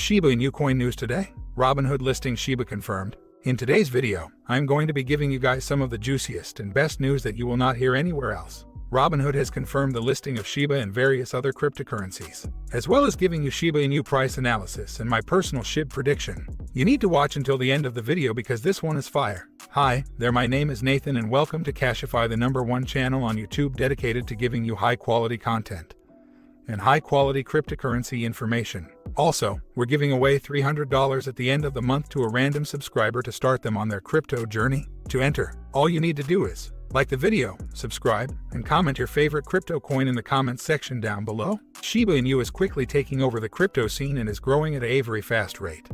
Shiba Inu coin news today. Robinhood listing Shiba confirmed. In today's video, I'm going to be giving you guys some of the juiciest and best news that you will not hear anywhere else. Robinhood has confirmed the listing of Shiba and various other cryptocurrencies, as well as giving you Shiba Inu price analysis and my personal SHIB prediction. You need to watch until the end of the video because this one is fire. Hi there, my name is Nathan and welcome to CASHIFY, the #1 channel on YouTube dedicated to giving you high-quality content and high-quality cryptocurrency information. Also, we're giving away $300 at the end of the month to a random subscriber to start them on their crypto journey. To enter, all you need to do is like the video, subscribe, and comment your favorite crypto coin in the comments section down below. Shiba Inu is quickly taking over the crypto scene and is growing at a very fast rate.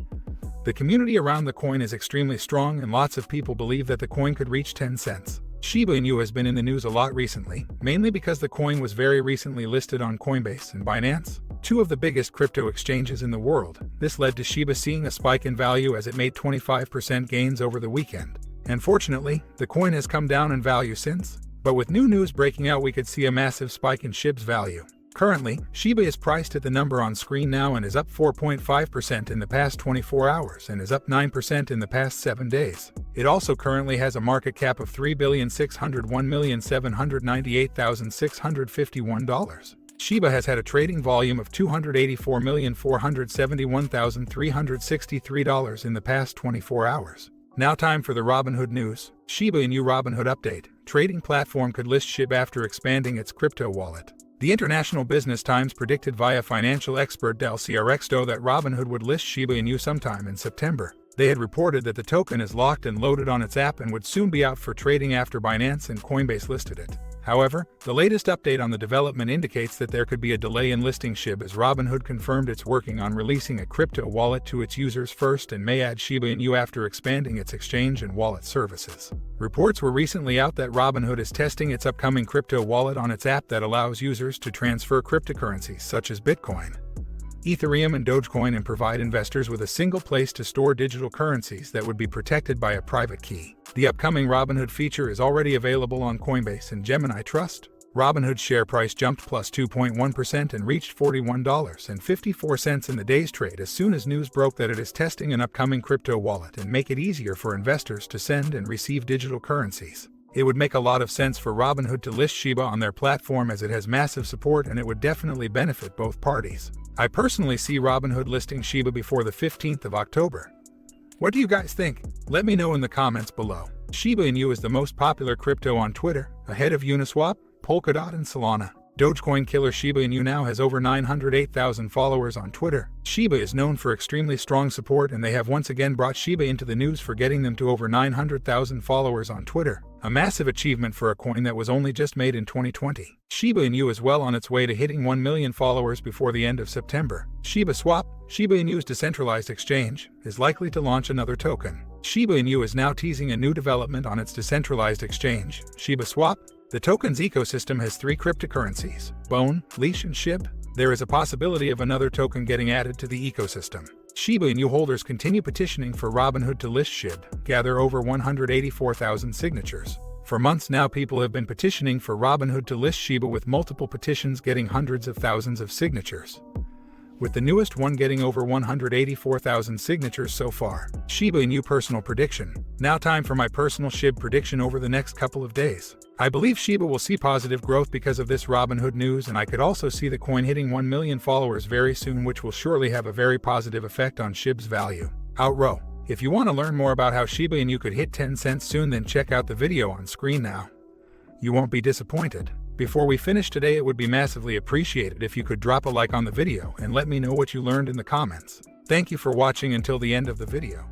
The community around the coin is extremely strong and lots of people believe that the coin could reach 10 cents. Shiba Inu has been in the news a lot recently, mainly because the coin was very recently listed on Coinbase and Binance, two of the biggest crypto exchanges in the world. This led to Shiba seeing a spike in value as it made 25% gains over the weekend. Unfortunately, the coin has come down in value since, but with new news breaking out we could see a massive spike in SHIB's value. Currently, Shiba is priced at the number on screen now and is up 4.5% in the past 24 hours and is up 9% in the past 7 days. It also currently has a market cap of $3,601,798,651. Shiba has had a trading volume of $284,471,363 in the past 24 hours. Now time for the Robinhood news. Shiba Inu Robinhood update. Trading platform could list SHIB after expanding its crypto wallet. The International Business Times predicted via financial expert 𝗠cie his𝗲𝘆 that Robinhood would list Shiba Inu sometime in September. They had reported that the token is locked and loaded on its app and would soon be out for trading after Binance and Coinbase listed it. However, the latest update on the development indicates that there could be a delay in listing SHIB as Robinhood confirmed it's working on releasing a crypto wallet to its users first and may add Shiba Inu after expanding its exchange and wallet services. Reports were recently out that Robinhood is testing its upcoming crypto wallet on its app that allows users to transfer cryptocurrencies such as Bitcoin, Ethereum, and Dogecoin and provide investors with a single place to store digital currencies that would be protected by a private key. The upcoming Robinhood feature is already available on Coinbase and Gemini Trust. Robinhood's share price jumped plus 2.1% and reached $41.54 in the day's trade as soon as news broke that it is testing an upcoming crypto wallet and make it easier for investors to send and receive digital currencies. It would make a lot of sense for Robinhood to list Shiba on their platform as it has massive support and it would definitely benefit both parties. I personally see Robinhood listing Shiba before the 15th of October. What do you guys think? Let me know in the comments below. Shiba Inu is the most popular crypto on Twitter, ahead of Uniswap, Polkadot, and Solana. Dogecoin killer Shiba Inu now has over 908,000 followers on Twitter. Shiba is known for extremely strong support and they have once again brought Shiba into the news for getting them to over 900,000 followers on Twitter. A massive achievement for a coin that was only just made in 2020. Shiba Inu is well on its way to hitting 1 million followers before the end of September. Shiba Swap, Shiba Inu's decentralized exchange, is likely to launch another token. Shiba Inu is now teasing a new development on its decentralized exchange, Shiba Swap. The token's ecosystem has 3 cryptocurrencies, Bone, Leash, and SHIB. There is a possibility of another token getting added to the ecosystem. Shiba Inu holders continue petitioning for Robinhood to list SHIB, gather over 184,000 signatures. For months now, people have been petitioning for Robinhood to list Shiba with multiple petitions getting hundreds of thousands of signatures, with the newest one getting over 184,000 signatures so far. Shiba Inu personal prediction. Now time for my personal SHIB prediction over the next couple of days. I believe Shiba will see positive growth because of this Robinhood news, and I could also see the coin hitting 1 million followers very soon, which will surely have a very positive effect on SHIB's value. Outro. If you want to learn more about how Shiba Inu could hit 10 cents soon, then check out the video on screen now. You won't be disappointed. Before we finish today, it would be massively appreciated if you could drop a like on the video and let me know what you learned in the comments. Thank you for watching until the end of the video.